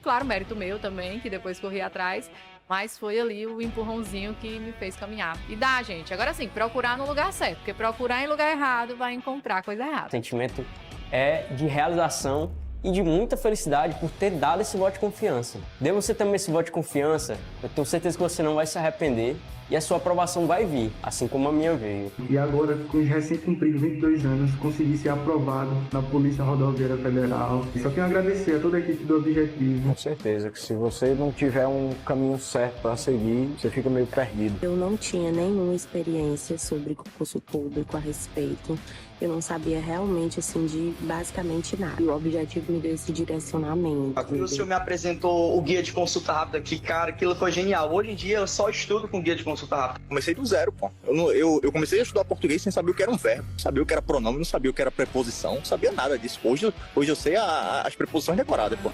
Claro, mérito meu também, que depois corri atrás, mas foi ali o empurrãozinho que me fez caminhar. E dá, gente. Agora sim, procurar no lugar certo, porque procurar em lugar errado vai encontrar coisa O errada. sentimento é de realização e de muita felicidade por ter dado esse voto de confiança. Dê você também esse voto de confiança, eu tenho certeza que você não vai se arrepender e a sua aprovação vai vir, assim como a minha veio. E agora, com os recém-cumpridos 22 anos, consegui ser aprovado na Polícia Rodoviária Federal. E só tenho a agradecer a toda a equipe do Objetivo. Com certeza que se você não tiver um caminho certo para seguir, você fica meio perdido. Eu não tinha nenhuma experiência sobre concurso público a respeito. Eu não sabia realmente, assim, de basicamente nada. E o Objetivo me deu esse direcionamento. O senhor me apresentou o guia de consulta rápida, que, cara, aquilo foi genial. Hoje em dia eu só estudo com guia de consulta rápida. Comecei do zero, pô. Eu comecei a estudar português sem saber o que era um verbo, sabia o que era pronome, não sabia o que era preposição, não sabia nada disso. Hoje eu sei as preposições decoradas, pô.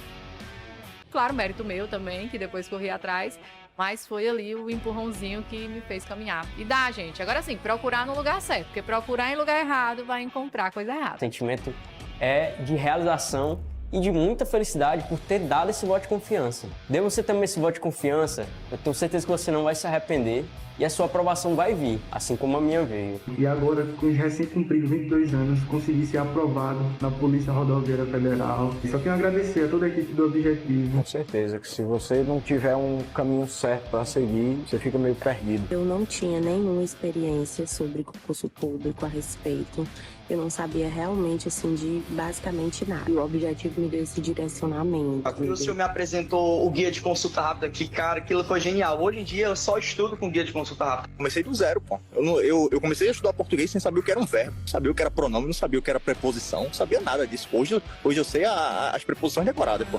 Claro, mérito meu também, que depois corri atrás, mas foi ali o empurrãozinho que me fez caminhar. E dá, gente. Agora sim, procurar no lugar certo, porque procurar em lugar errado vai encontrar coisa errada. O sentimento é de realização e de muita felicidade por ter dado esse voto de confiança. Dê você também esse voto de confiança, eu tenho certeza que você não vai se arrepender e a sua aprovação vai vir, assim como a minha veio. E agora, com os recém-cumpridos 22 anos, consegui ser aprovado na Polícia Rodoviária Federal. E só tenho a agradecer a toda a equipe do Objetivo. Com certeza que se você não tiver um caminho certo para seguir, você fica meio perdido. Eu não tinha nenhuma experiência sobre concurso público a respeito. Eu não sabia realmente, assim, de basicamente nada. E o Objetivo me deu esse direcionamento. O senhor me apresentou o guia de consulta rápida, que, cara, aquilo foi genial. Hoje em dia eu só estudo com guia de consulta rápida. Comecei do zero, pô. Eu comecei a estudar português sem saber o que era um verbo, não sabia o que era pronome, não sabia o que era preposição, não sabia nada disso. Hoje eu sei as preposições decoradas, pô.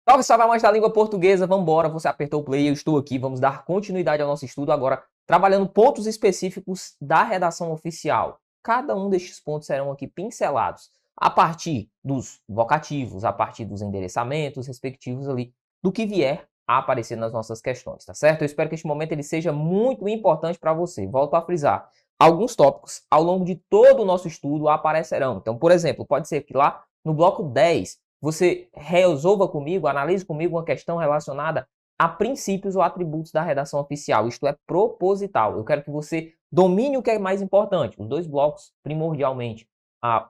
Salve, salve, amantes da língua portuguesa, vambora, você apertou o play, eu estou aqui, vamos dar continuidade ao nosso estudo agora, trabalhando pontos específicos da redação oficial. Cada um destes pontos serão aqui pincelados a partir dos vocativos, a partir dos endereçamentos respectivos ali, do que vier a aparecer nas nossas questões, tá certo? Eu espero que este momento ele seja muito importante para você. Volto a frisar, alguns tópicos ao longo de todo o nosso estudo aparecerão. Então, por exemplo, pode ser que lá no bloco 10, você resolva comigo, analise comigo uma questão relacionada a princípios ou atributos da redação oficial. Isto é proposital. Eu quero que você domine o que é mais importante. Os dois blocos, primordialmente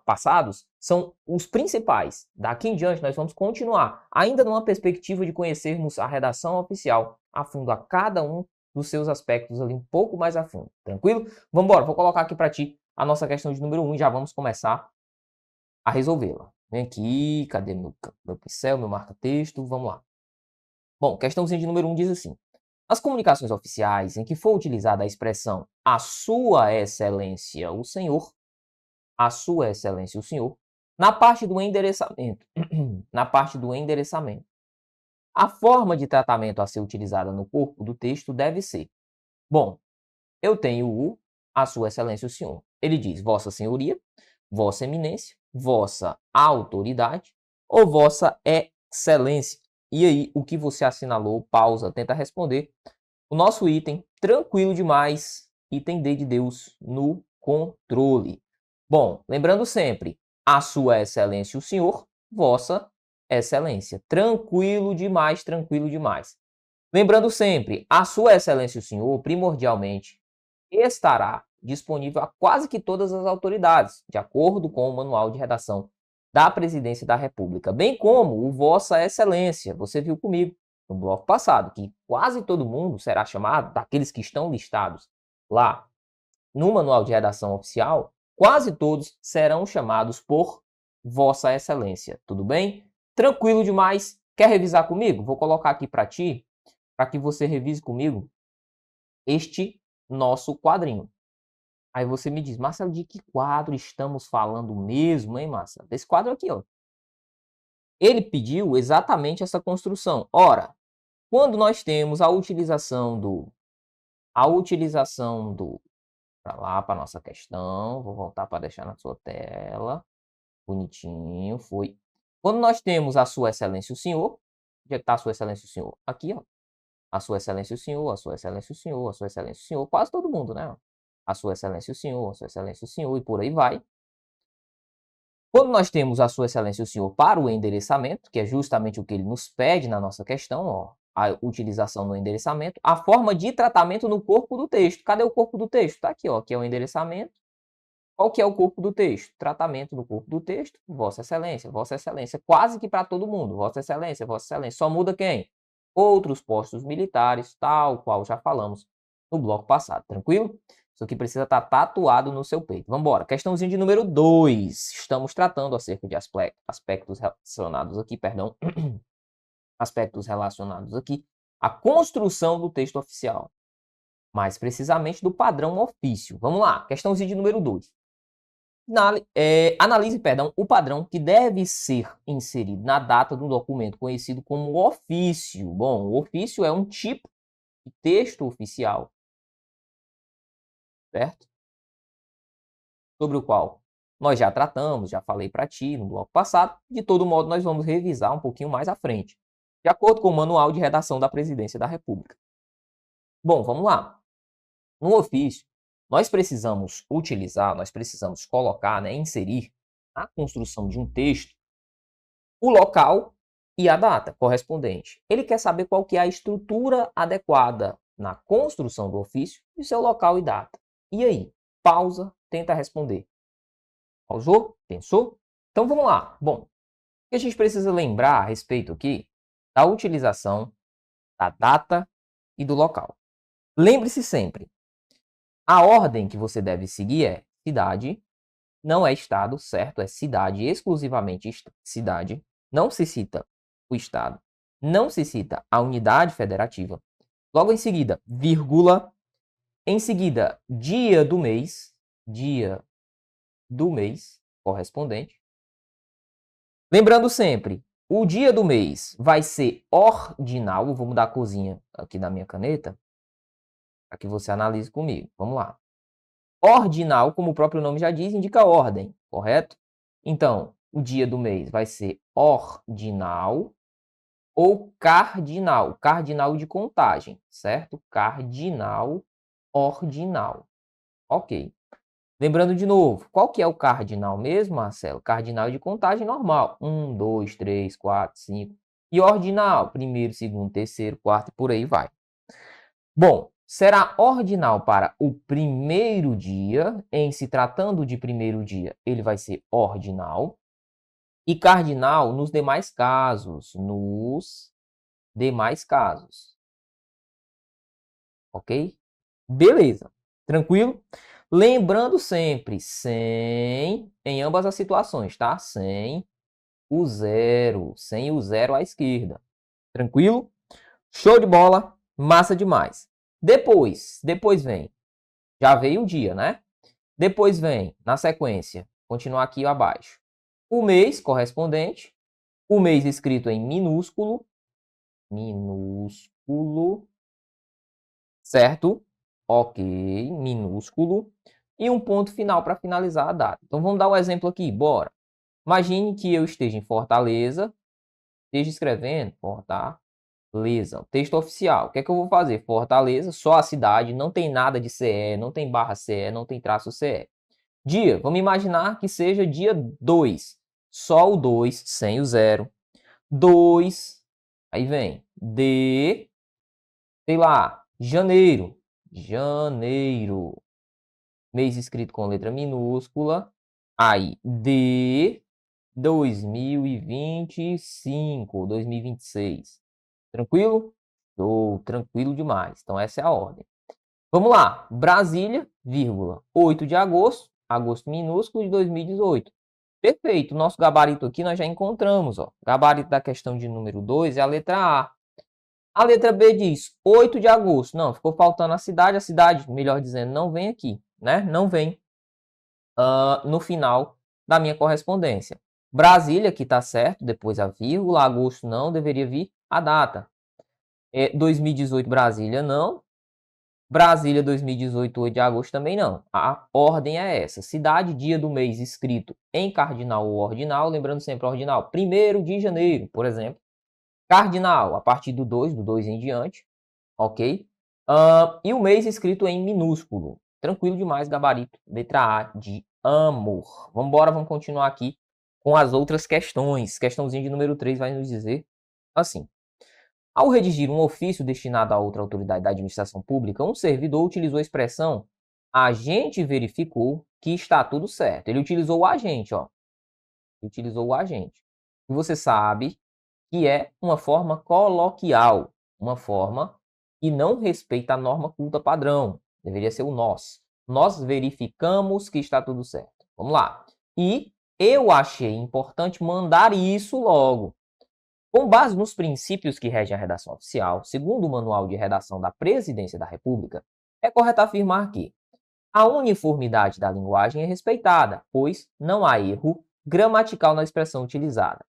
passados, são os principais. Daqui em diante, nós vamos continuar, ainda numa perspectiva de conhecermos a redação oficial a fundo, a cada um dos seus aspectos ali um pouco mais a fundo. Tranquilo? Vamos embora. Vou colocar aqui para ti a nossa questão de número 1 e já vamos começar a resolvê-la. Vem aqui, cadê meu pincel, meu marca-texto? Vamos lá. Bom, questãozinha de número 1 diz assim. Nas comunicações oficiais em que for utilizada a expressão a sua excelência o senhor, a sua excelência o senhor, na parte do endereçamento, na parte do endereçamento, a forma de tratamento a ser utilizada no corpo do texto deve ser, bom, eu tenho o a sua excelência o senhor. Ele diz vossa senhoria, vossa eminência, vossa autoridade ou vossa excelência. E aí, o que você assinalou, pausa, tenta responder. O nosso item, tranquilo demais, item D de Deus no controle. Bom, lembrando sempre, a sua excelência o senhor, vossa excelência. Tranquilo demais, tranquilo demais. Lembrando sempre, a sua excelência o senhor, primordialmente, estará disponível a quase que todas as autoridades, de acordo com o manual de redação da Presidência da República, bem como o Vossa Excelência. Você viu comigo no bloco passado que quase todo mundo será chamado, daqueles que estão listados lá no manual de redação oficial, quase todos serão chamados por Vossa Excelência. Tudo bem? Tranquilo demais? Quer revisar comigo? Vou colocar aqui para ti, para que você revise comigo este nosso quadrinho. Aí você me diz, Marcelo, de que quadro estamos falando mesmo, hein, Marcelo? Desse quadro aqui, ó. Ele pediu exatamente essa construção. Ora, quando nós temos a utilização do para lá, para nossa questão, vou voltar para deixar na sua tela, bonitinho, foi. Quando nós temos a sua excelência o senhor, onde é que está a sua excelência o senhor? Aqui, ó. A sua excelência o senhor, a sua excelência o senhor, a sua excelência o senhor, quase todo mundo, né? A sua excelência o senhor, a sua excelência o senhor, e por aí vai. Quando nós temos a Sua Excelência o Senhor para o endereçamento, que é justamente o que ele nos pede na nossa questão, ó, a utilização no endereçamento, a forma de tratamento no corpo do texto. Cadê o corpo do texto? Está aqui, ó, que é o endereçamento. Qual que é o corpo do texto? Tratamento do corpo do texto, Vossa Excelência, quase que para todo mundo, Vossa Excelência, só muda quem? Outros postos militares, tal qual já falamos no bloco passado, tranquilo? Isso aqui precisa estar tatuado no seu peito. Vamos embora. Questãozinha de número 2. Estamos tratando acerca de aspectos relacionados aqui, perdão, aspectos relacionados aqui à construção do texto oficial. Mais precisamente do padrão ofício. Vamos lá, questãozinha de número 2. Analise, o padrão que deve ser inserido na data do documento conhecido como ofício. Bom, o ofício é um tipo de texto oficial, certo? Sobre o qual nós já tratamos, já falei para ti no bloco passado. De todo modo, nós vamos revisar um pouquinho mais à frente, de acordo com o Manual de Redação da Presidência da República. Bom, vamos lá. No ofício, nós precisamos colocar, né, inserir na construção de um texto o local e a data correspondente. Ele quer saber qual que é a estrutura adequada na construção do ofício e seu local e data. E aí? Pausa, tenta responder. Pausou? Pensou? Então vamos lá. Bom, o que a gente precisa lembrar a respeito aqui da utilização da data e do local. Lembre-se sempre, a ordem que você deve seguir é cidade, não é estado, certo? É cidade, exclusivamente cidade. Não se cita o estado, não se cita a unidade federativa. Logo em seguida, vírgula. Em seguida, dia do mês correspondente. Lembrando sempre, o dia do mês vai ser ordinal. Eu vou mudar a corzinha aqui da minha caneta, para que você analise comigo. Vamos lá. Ordinal, como o próprio nome já diz, indica ordem, correto? Então, o dia do mês vai ser ordinal ou cardinal. Cardinal de contagem, certo? Cardinal, ordinal. Ok. Lembrando de novo, qual que é o cardinal mesmo, Marcelo? Cardinal de contagem normal. 1, 2, 3, 4, 5. E ordinal, primeiro, segundo, terceiro, quarto e por aí vai. Bom, será ordinal para o primeiro dia. Em se tratando de primeiro dia, ele vai ser ordinal. E cardinal nos demais casos. Ok? Beleza. Tranquilo? Lembrando sempre, sem, em ambas as situações, tá? Sem o zero à esquerda. Tranquilo? Show de bola, massa demais. Depois vem, já veio o dia, né? Depois vem, na sequência, continuar aqui abaixo, o mês correspondente, o mês escrito em minúsculo, certo? Ok, minúsculo. E um ponto final para finalizar a data. Então, vamos dar um exemplo aqui, bora. Imagine que eu esteja em Fortaleza, esteja escrevendo Fortaleza, texto oficial. O que é que eu vou fazer? Fortaleza, só a cidade, não tem nada de CE, não tem barra CE, não tem traço CE. Dia, vamos imaginar que seja dia 2, só o 2, sem o 0. 2, aí vem de, sei lá, janeiro. Mês escrito com letra minúscula. Aí, de 2025, 2026. Tranquilo? Tranquilo demais. Então, essa é a ordem. Vamos lá. Brasília, vírgula, 8 de agosto, agosto minúsculo de 2018. Perfeito. Nosso gabarito aqui nós já encontramos. Ó. O gabarito da questão de número 2 é a letra A. A letra B diz 8 de agosto. Não, ficou faltando a cidade, melhor dizendo, não vem aqui, né? Não vem no final da minha correspondência. Brasília, que está certo, depois a vírgula, agosto não, deveria vir a data. 2018 Brasília não. Brasília 2018, 8 de agosto também não. A ordem é essa. Cidade, dia do mês escrito em cardinal ou ordinal. Lembrando sempre ordinal. 1º de janeiro, por exemplo. Cardinal, a partir do 2 em diante. Ok? E o mês escrito em minúsculo. Tranquilo demais, gabarito. Letra A de amor. Vamos embora, vamos continuar aqui com as outras questões. Questãozinha de número 3 vai nos dizer assim: ao redigir um ofício destinado a outra autoridade da administração pública, um servidor utilizou a expressão agente verificou que está tudo certo. Ele utilizou o agente, ó. Utilizou o agente. E você sabe que é uma forma coloquial, uma forma que não respeita a norma culta padrão. Deveria ser o nós. Nós verificamos que está tudo certo. Vamos lá. E eu achei importante mandar isso logo. Com base nos princípios que regem a redação oficial, segundo o Manual de Redação da Presidência da República, é correto afirmar que a uniformidade da linguagem é respeitada, pois não há erro gramatical na expressão utilizada.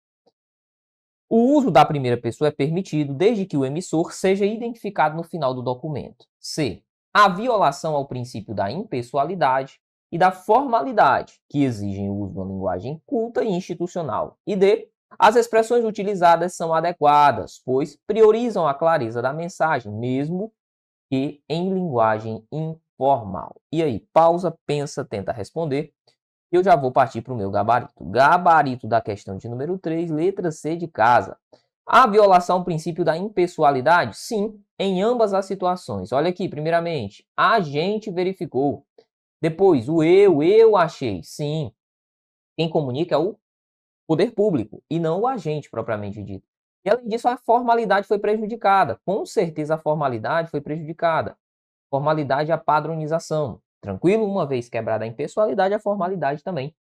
O uso da primeira pessoa é permitido desde que o emissor seja identificado no final do documento. C. A violação ao princípio da impessoalidade e da formalidade, que exigem o uso de uma linguagem culta e institucional. E D. As expressões utilizadas são adequadas, pois priorizam a clareza da mensagem, mesmo que em linguagem informal. E aí, pausa, pensa, tenta responder. Eu já vou partir para o meu gabarito. Gabarito da questão de número 3, letra C de casa. A violação ao princípio da impessoalidade? Sim, em ambas as situações. Olha aqui, primeiramente, a gente verificou. Depois, o eu achei. Sim, quem comunica é o poder público e não o agente propriamente dito. E além disso, a formalidade foi prejudicada. Com certeza a formalidade foi prejudicada. Formalidade é a padronização. Tranquilo? Uma vez quebrada a impessoalidade, a formalidade também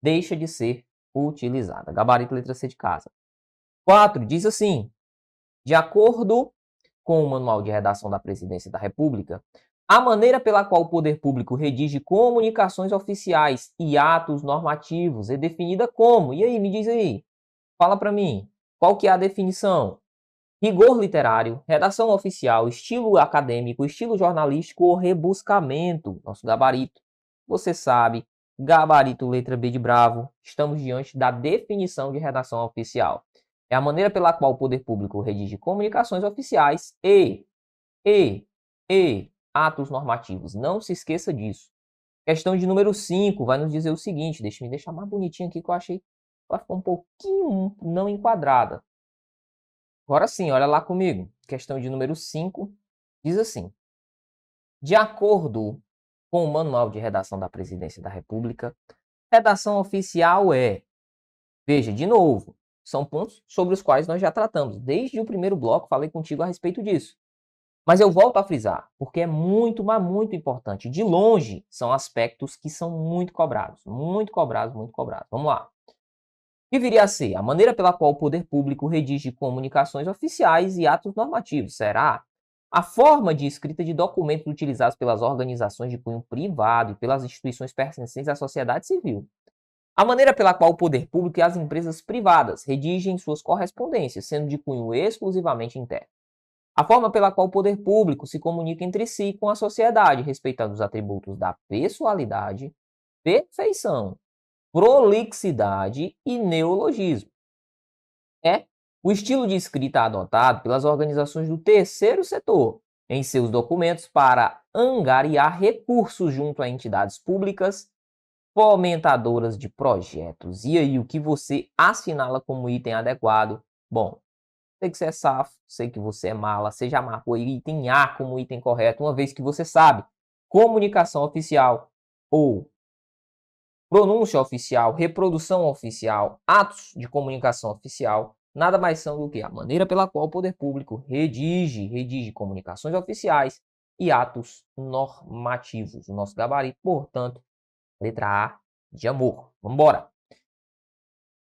deixa de ser utilizada. Gabarito letra C de casa. 4. Diz assim: de acordo com o Manual de Redação da Presidência da República, a maneira pela qual o poder público redige comunicações oficiais e atos normativos é definida como? E aí, me diz aí. Fala para mim. Qual que é a definição? Rigor literário, redação oficial, estilo acadêmico, estilo jornalístico ou rebuscamento. Nosso gabarito. Você sabe, gabarito letra B de bravo. Estamos diante da definição de redação oficial. É a maneira pela qual o poder público redige comunicações oficiais e atos normativos. Não se esqueça disso. Questão de número 5 vai nos dizer o seguinte. Deixa eu deixar mais bonitinho aqui que eu achei que vai ficar um pouquinho não enquadrada. Agora sim, olha lá comigo. Questão de número 5 diz assim: de acordo com o Manual de Redação da Presidência da República, redação oficial é... Veja, de novo, são pontos sobre os quais nós já tratamos. Desde o primeiro bloco falei contigo a respeito disso. Mas eu volto a frisar, porque é muito, mas muito importante. De longe, são aspectos que são muito cobrados. Muito cobrados, muito cobrados. Vamos lá. Que viria a ser a maneira pela qual o poder público redige comunicações oficiais e atos normativos. Será a forma de escrita de documentos utilizados pelas organizações de cunho privado e pelas instituições pertencentes à sociedade civil. A maneira pela qual o poder público e as empresas privadas redigem suas correspondências, sendo de cunho exclusivamente interno. A forma pela qual o poder público se comunica entre si com a sociedade, respeitando os atributos da pessoalidade, perfeição, prolixidade e neologismo. É o estilo de escrita adotado pelas organizações do terceiro setor em seus documentos para angariar recursos junto a entidades públicas fomentadoras de projetos. E aí, o que você assinala como item adequado? Bom, sei que você é safo, sei que você é mala, você já marcou item A como item correto, uma vez que você sabe comunicação oficial ou pronúncia oficial, reprodução oficial, atos de comunicação oficial, nada mais são do que a maneira pela qual o poder público redige comunicações oficiais e atos normativos. O nosso gabarito, portanto, letra A de amor. Vamos embora.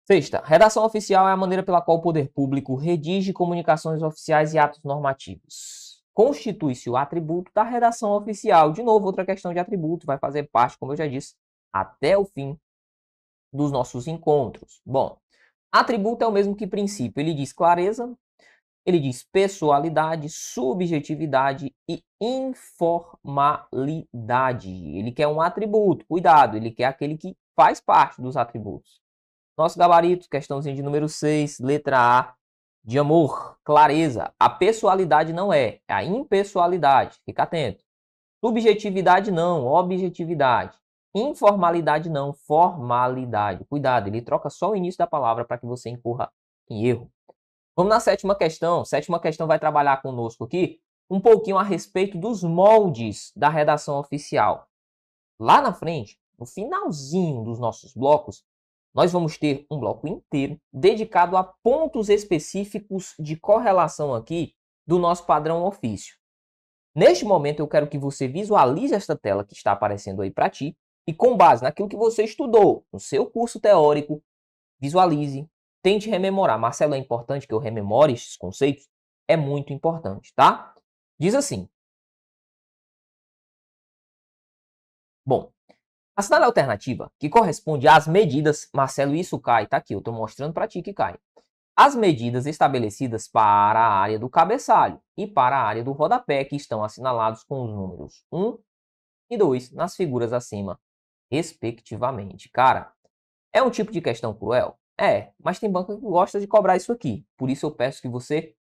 6. Redação oficial é a maneira pela qual o poder público redige comunicações oficiais e atos normativos. Constitui-se o atributo da redação oficial. De novo, outra questão de atributo, vai fazer parte, como eu já disse, até o fim dos nossos encontros. Bom, atributo é o mesmo que princípio. Ele diz clareza, ele diz pessoalidade, subjetividade e informalidade. Ele quer um atributo, cuidado, ele quer aquele que faz parte dos atributos. Nosso gabarito, questãozinha de número 6, letra A, de amor, clareza. A pessoalidade não é a impessoalidade, fica atento. Subjetividade não, objetividade. Informalidade não, formalidade. Cuidado, ele troca só o início da palavra para que você incorra em erro. Vamos na sétima questão. Sétima questão vai trabalhar conosco aqui um pouquinho a respeito dos moldes da redação oficial. Lá na frente, no finalzinho dos nossos blocos, nós vamos ter um bloco inteiro dedicado a pontos específicos de correlação aqui do nosso padrão ofício. Neste momento, eu quero que você visualize esta tela que está aparecendo aí para ti e, com base naquilo que você estudou no seu curso teórico, visualize, tente rememorar. Marcelo, é importante que eu rememore estes conceitos? É muito importante, tá? Diz assim. Bom, assinale a alternativa que corresponde às medidas... Marcelo, isso cai, tá aqui, eu estou mostrando para ti que cai. As medidas estabelecidas para a área do cabeçalho e para a área do rodapé, que estão assinalados com os números 1 e 2 nas figuras acima, respectivamente. Cara, é um tipo de questão cruel? É, mas tem banco que gosta de cobrar isso aqui. Por isso eu peço que você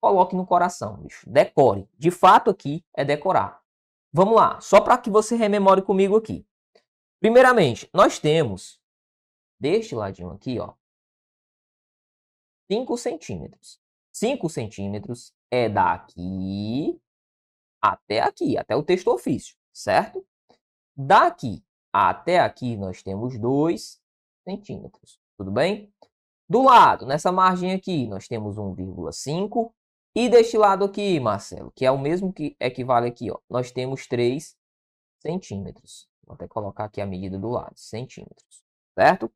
coloque no coração, bicho. Decore. De fato aqui é decorar. Vamos lá, só para que você rememore comigo aqui. Primeiramente, nós temos, deste ladinho aqui, ó, 5 centímetros. 5 centímetros é daqui até aqui, até o texto ofício, certo? Daqui até aqui nós temos 2 centímetros, tudo bem? Do lado, nessa margem aqui, nós temos 1,5. E deste lado aqui, Marcelo, que é o mesmo que equivale aqui, ó, nós temos 3 centímetros. Vou até colocar aqui a medida do lado, centímetros, certo?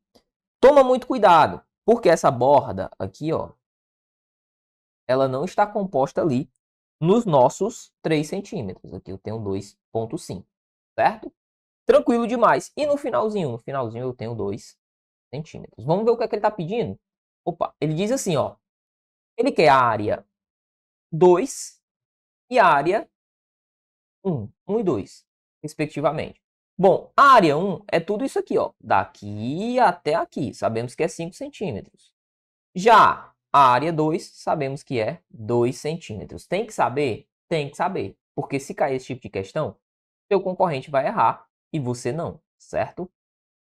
Toma muito cuidado, porque essa borda aqui, ó, ela não está composta ali nos nossos 3 centímetros. Aqui eu tenho 2,5, certo? Tranquilo demais. E no finalzinho eu tenho 2 centímetros. Vamos ver o que é que ele está pedindo? Opa, ele diz assim, ó, ele quer a área 2 e a área 1 e 2, respectivamente. Bom, a área 1 é tudo isso aqui, ó, daqui até aqui, sabemos que é 5 centímetros. Já a área 2, sabemos que é 2 centímetros. Tem que saber? Tem que saber, porque se cair esse tipo de questão, seu concorrente vai errar e você não, certo?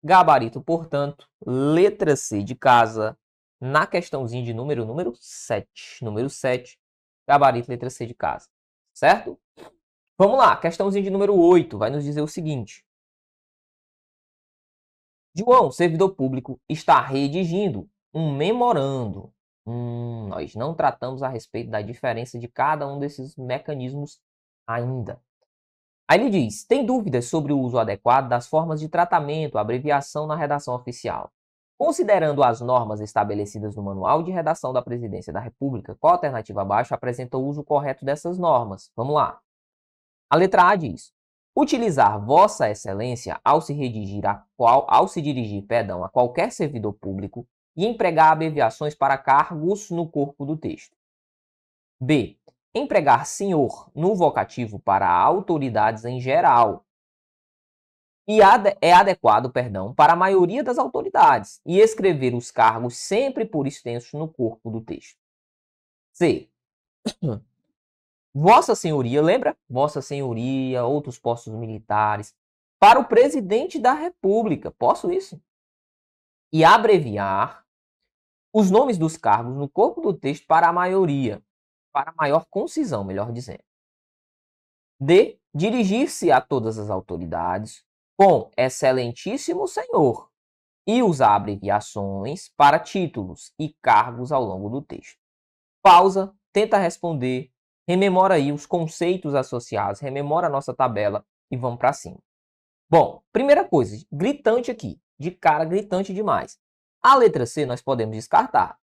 Gabarito, portanto, letra C de casa, na questãozinha de número 7. Número 7, gabarito, letra C de casa, certo? Vamos lá, questãozinha de número 8, vai nos dizer o seguinte. João, servidor público, está redigindo um memorando. Nós não tratamos a respeito da diferença de cada um desses mecanismos ainda. Aí ele diz, tem dúvidas sobre o uso adequado das formas de tratamento, abreviação na redação oficial. Considerando as normas estabelecidas no Manual de Redação da Presidência da República, qual alternativa abaixo apresenta o uso correto dessas normas? Vamos lá. A letra A diz, utilizar Vossa Excelência ao se dirigir a qualquer servidor público e empregar abreviações para cargos no corpo do texto. B. Empregar senhor no vocativo para autoridades em geral. E é adequado, para a maioria das autoridades e escrever os cargos sempre por extenso no corpo do texto. C. Vossa Senhoria, lembra? Vossa Senhoria, outros postos militares, para o presidente da República. Posso isso? E abreviar os nomes dos cargos no corpo do texto para a maioria, para maior concisão, melhor dizendo. D. Dirigir-se a todas as autoridades com excelentíssimo senhor e usar abreviações para títulos e cargos ao longo do texto. Pausa, tenta responder, rememora aí os conceitos associados, rememora a nossa tabela e vamos para cima. Bom, primeira coisa, gritante aqui, de cara gritante demais. A letra C nós podemos descartar,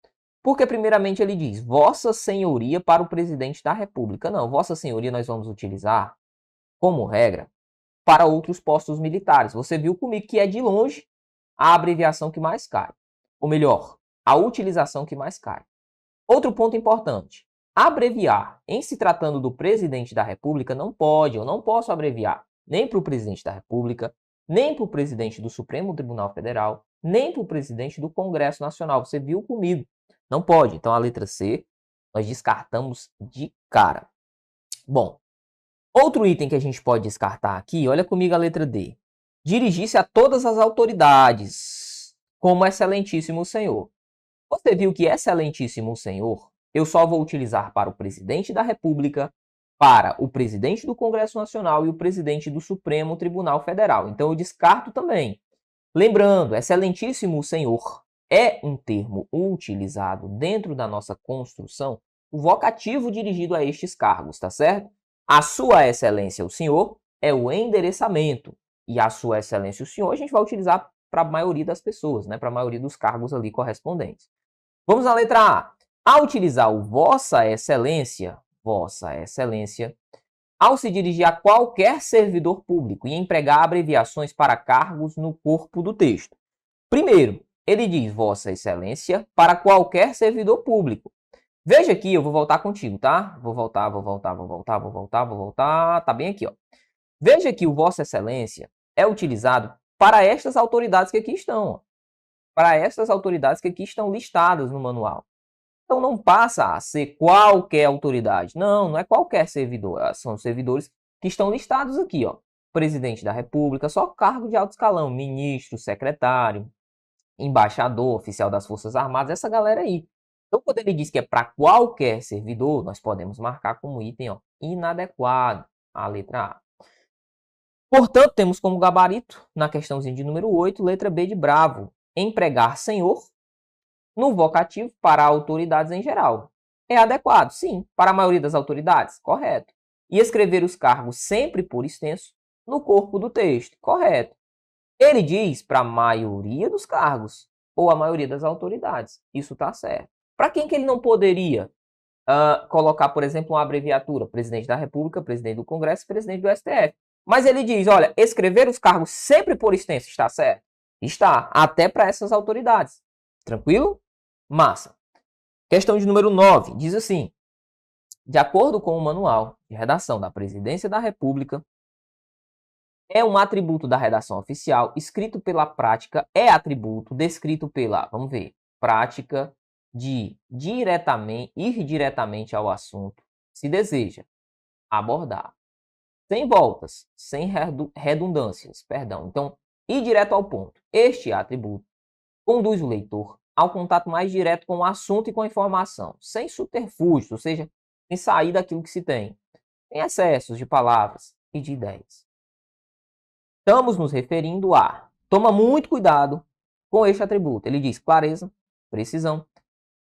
porque primeiramente ele diz Vossa Senhoria para o Presidente da República. Não, Vossa Senhoria nós vamos utilizar como regra para outros postos militares. Você viu comigo que é de longe a abreviação que mais cai. Ou melhor, a utilização que mais cai. Outro ponto importante. Abreviar, em se tratando do Presidente da República, não pode, eu não posso abreviar nem para o Presidente da República, nem para o Presidente do Supremo Tribunal Federal, nem para o Presidente do Congresso Nacional. Você viu comigo. Não pode. Então, a letra C, nós descartamos de cara. Bom, outro item que a gente pode descartar aqui, olha comigo a letra D. dirigir-se a todas as autoridades, como excelentíssimo senhor. Você viu que excelentíssimo senhor, eu só vou utilizar para o presidente da República, para o presidente do Congresso Nacional e o presidente do Supremo Tribunal Federal. Então eu descarto também. Lembrando, excelentíssimo senhor é um termo utilizado dentro da nossa construção, o vocativo dirigido a estes cargos, tá certo? A sua excelência, o senhor, é o endereçamento. E a sua excelência, o senhor, a gente vai utilizar para a maioria das pessoas, né? Para a maioria dos cargos ali correspondentes. Vamos à letra A. Ao utilizar o vossa excelência, ao se dirigir a qualquer servidor público e empregar abreviações para cargos no corpo do texto. Primeiro, ele diz vossa excelência para qualquer servidor público. Veja aqui, eu vou voltar contigo, tá? Vou voltar. Tá bem aqui, ó. Veja que o vossa excelência é utilizado para estas autoridades que aqui estão, ó. Para estas autoridades que aqui estão listadas no manual. Então não passa a ser qualquer autoridade. Não, não é qualquer servidor. São servidores que estão listados aqui, ó. Presidente da República, só cargo de alto escalão, ministro, secretário, embaixador, oficial das Forças Armadas, essa galera aí. Então, quando ele diz que é para qualquer servidor, nós podemos marcar como item, ó, inadequado, a letra A. Portanto, temos como gabarito, na questãozinha de número 8, letra B de bravo, empregar senhor no vocativo para autoridades em geral. É adequado? Sim. Para a maioria das autoridades? Correto. E escrever os cargos sempre por extenso no corpo do texto? Correto. Ele diz para a maioria dos cargos ou a maioria das autoridades. Isso está certo. Para quem que ele não poderia colocar, por exemplo, uma abreviatura? Presidente da República, presidente do Congresso, presidente do STF. Mas ele diz, olha, escrever os cargos sempre por extenso, está certo? Está, até para essas autoridades. Tranquilo? Massa. Questão de número 9, diz assim, de acordo com o manual de redação da Presidência da República, é um atributo da redação oficial, escrito pela prática, é atributo descrito pela, vamos ver, prática de ir diretamente ao assunto, se deseja abordar, sem voltas, sem redundâncias, perdão. Então, ir direto ao ponto. Este atributo conduz o leitor ao contato mais direto com o assunto e com a informação, sem subterfúgios, ou seja, sem sair daquilo que se tem, sem excessos de palavras e de ideias. Estamos nos referindo a, toma muito cuidado com este atributo. Ele diz clareza, precisão,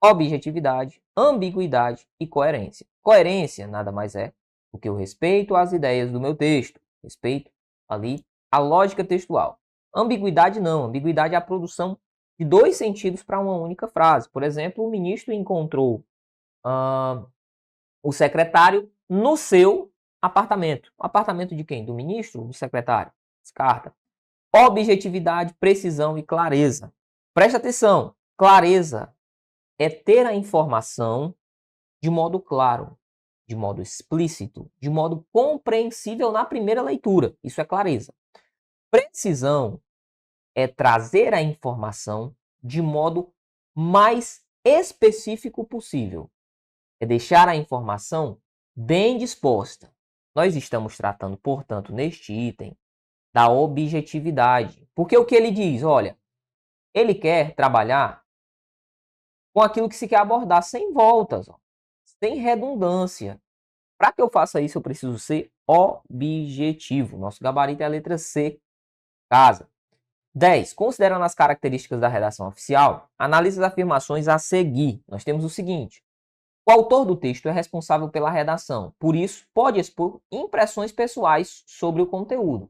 objetividade, ambiguidade e coerência. Coerência nada mais é do que o respeito às ideias do meu texto, respeito ali à lógica textual. Ambiguidade não, ambiguidade é a produção de dois sentidos para uma única frase. Por exemplo, o ministro encontrou o secretário no seu apartamento. Apartamento de quem? Do ministro ou do secretário? Descarta. Objetividade, precisão e clareza. Presta atenção. Clareza é ter a informação de modo claro, de modo explícito, de modo compreensível na primeira leitura. Isso é clareza. Precisão é trazer a informação de modo mais específico possível. É deixar a informação bem disposta. Nós estamos tratando, portanto, neste item, da objetividade. Porque o que ele diz? Olha, ele quer trabalhar com aquilo que se quer abordar, sem voltas, ó, sem redundância. Para que eu faça isso, eu preciso ser objetivo. Nosso gabarito é a letra C. Casa. 10. Considerando as características da redação oficial, analise as afirmações a seguir. Nós temos o seguinte. O autor do texto é responsável pela redação, por isso, pode expor impressões pessoais sobre o conteúdo.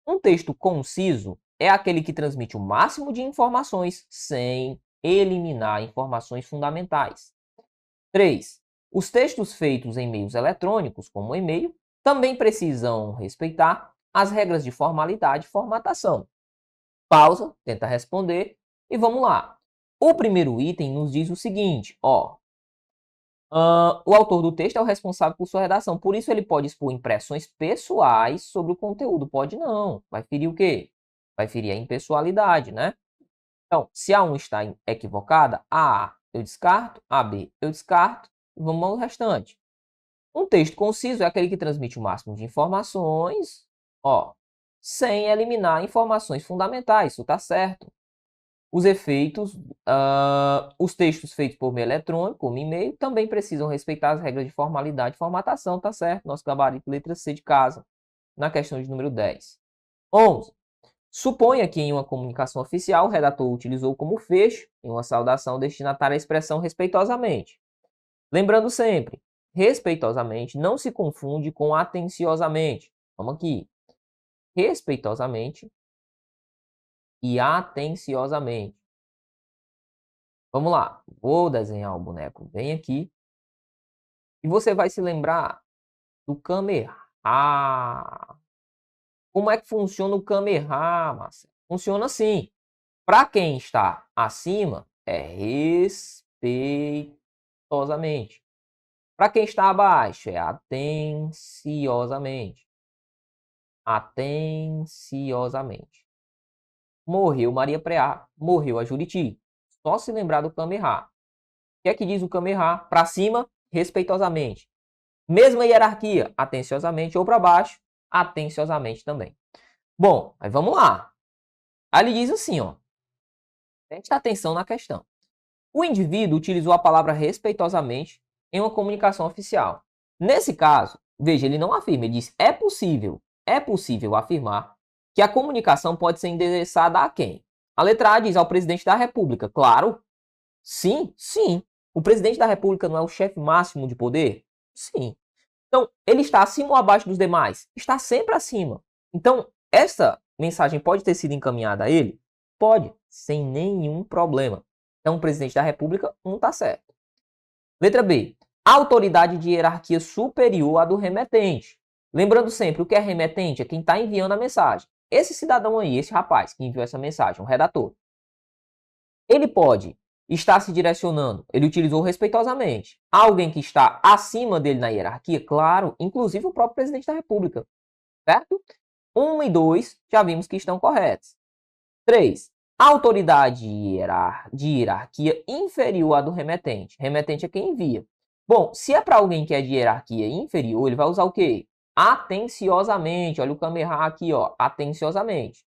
Um texto conciso é aquele que transmite o máximo de informações sem eliminar informações fundamentais. 3. Os textos feitos em meios eletrônicos, como o e-mail, também precisam respeitar as regras de formalidade e formatação. Pausa, tenta responder e vamos lá. O primeiro item nos diz o seguinte, ó. O autor do texto é o responsável por sua redação, por isso ele pode expor impressões pessoais sobre o conteúdo. Pode não. Vai ferir o quê? Vai ferir a impessoalidade, né? Então, se a 1 está equivocada, a eu descarto, a B eu descarto, e vamos ao restante. Um texto conciso é aquele que transmite o máximo de informações, ó, sem eliminar informações fundamentais. Isso está certo. Os efeitos, os textos feitos por meio eletrônico, como e-mail, também precisam respeitar as regras de formalidade e formatação. Está certo. Nosso gabarito letra C de casa, na questão de número 10. 11. Suponha que em uma comunicação oficial o redator utilizou como fecho, em uma saudação destinatária, a expressão respeitosamente. Lembrando sempre, respeitosamente não se confunde com atenciosamente. Vamos aqui. Respeitosamente e atenciosamente. Vamos lá. Vou desenhar o boneco bem aqui. E você vai se lembrar do Kamehameha. Como é que funciona o Kamehameha, Marcelo? Funciona assim. Para quem está acima, é respeitosamente. Para quem está abaixo, é atenciosamente. Atenciosamente. Morreu Maria Preá, morreu a Juriti. Só se lembrar do Kamehameha. O que é que diz o Kamehameha? Para cima, respeitosamente. Mesma hierarquia, atenciosamente, ou para baixo, atenciosamente também. Bom, aí vamos lá. Aí ele diz assim, ó. Preste atenção na questão. O indivíduo utilizou a palavra respeitosamente em uma comunicação oficial. Nesse caso, veja, ele não afirma, ele diz, é possível afirmar que a comunicação pode ser endereçada a quem? A letra A diz ao presidente da República. Claro. Sim, sim. O presidente da República não é o chefe máximo de poder? Sim. Então, ele está acima ou abaixo dos demais? Está sempre acima. Então, essa mensagem pode ter sido encaminhada a ele? Pode, sem nenhum problema. Então, o presidente da República não está certo. Letra B. A autoridade de hierarquia superior à do remetente. Lembrando sempre, o que é remetente é quem está enviando a mensagem. Esse cidadão aí, esse rapaz que enviou essa mensagem, um redator. Ele pode estar se direcionando, ele utilizou respeitosamente, a alguém que está acima dele na hierarquia, claro, inclusive o próprio presidente da República. Certo? 1 e 2 já vimos que estão corretos. 3. A autoridade de hierarquia inferior à do remetente. Remetente é quem envia. Bom, se é para alguém que é de hierarquia inferior, ele vai usar o quê? Atenciosamente. Olha o Kamehameha aqui, ó. Atenciosamente.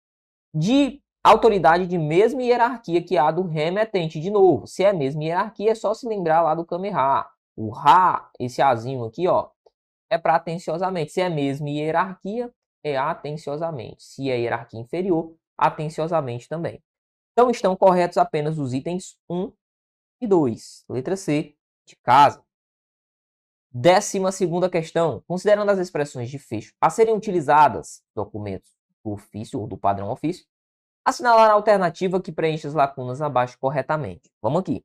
De autoridade de mesma hierarquia que a do remetente. De novo, se é a mesma hierarquia, é só se lembrar lá do Kamehameha. O Ra, esse Azinho aqui, ó, é para atenciosamente. Se é a mesma hierarquia, é atenciosamente. Se é hierarquia inferior, atenciosamente também. Então, estão corretos apenas os itens 1 e 2. Letra C, de casa. 12ª questão. Considerando as expressões de fecho a serem utilizadas em documentos do ofício ou do padrão ofício, assinalar a alternativa que preenche as lacunas abaixo corretamente. Vamos aqui.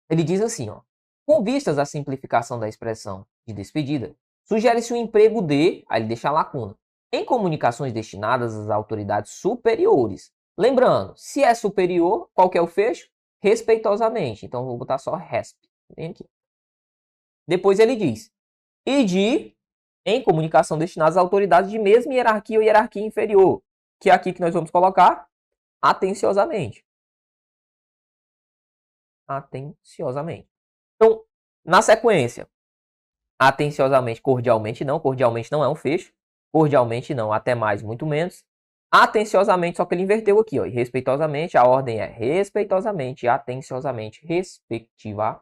Ele diz assim, ó. Com vistas à simplificação da expressão de despedida, sugere-se o emprego de, aí ele deixa a lacuna, em comunicações destinadas às autoridades superiores. Lembrando, se é superior, qual que é o fecho? Respeitosamente. Então, vou botar só resp. Vem aqui. Depois ele diz, e de, em comunicação destinada às autoridades de mesma hierarquia ou hierarquia inferior, que é aqui que nós vamos colocar atenciosamente. Atenciosamente. Então, na sequência, atenciosamente, cordialmente não é um fecho, cordialmente não, até mais, muito menos. Atenciosamente, só que ele inverteu aqui, ó, e respeitosamente, a ordem é respeitosamente e atenciosamente, respectivamente.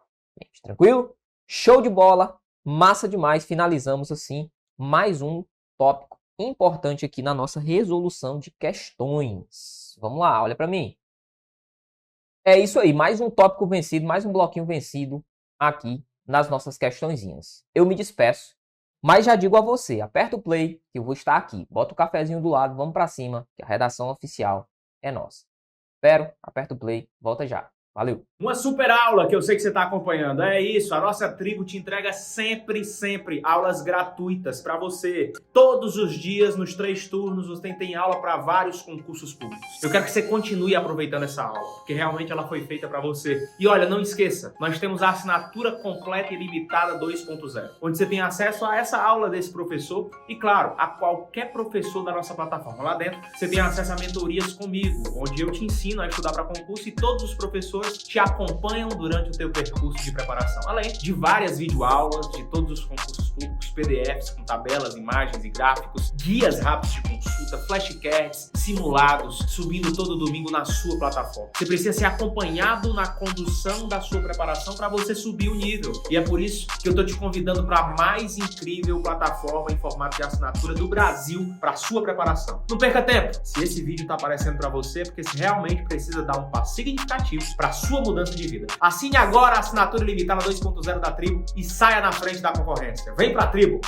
Tranquilo? Show de bola, massa demais. Finalizamos assim mais um tópico importante aqui na nossa resolução de questões. Vamos lá, olha para mim. É isso aí, mais um tópico vencido, mais um bloquinho vencido aqui nas nossas questõezinhas. Eu me despeço, mas já digo a você, aperta o play que eu vou estar aqui. Bota o cafezinho do lado, vamos para cima, que a redação oficial é nossa. Espero, aperta o play, volta já. Valeu! Uma super aula que eu sei que você está acompanhando. É isso, a nossa tribo te entrega sempre aulas gratuitas para você. Todos os dias, nos 3 turnos, você tem aula para vários concursos públicos. Eu quero que você continue aproveitando essa aula, porque realmente ela foi feita para você. E olha, não esqueça, nós temos a assinatura completa e limitada 2.0, onde você tem acesso a essa aula desse professor e, claro, a qualquer professor da nossa plataforma. Lá dentro, você tem acesso a mentorias comigo, onde eu te ensino a estudar para concurso e todos os professores pessoas te acompanham durante o teu percurso de preparação, além de várias videoaulas de todos os concursos públicos, PDFs com tabelas, imagens e gráficos, guias rápidos de consulta, flashcards, simulados, subindo todo domingo na sua plataforma. Você precisa ser acompanhado na condução da sua preparação para você subir o nível. E é por isso que eu estou te convidando para a mais incrível plataforma em formato de assinatura do Brasil para sua preparação. Não perca tempo! Se esse vídeo está aparecendo para você, é porque você realmente precisa dar um passo significativo para a sua mudança de vida. Assine agora a assinatura ilimitada 2.0 da Tribo e saia na frente da concorrência. Vem pra Tribo!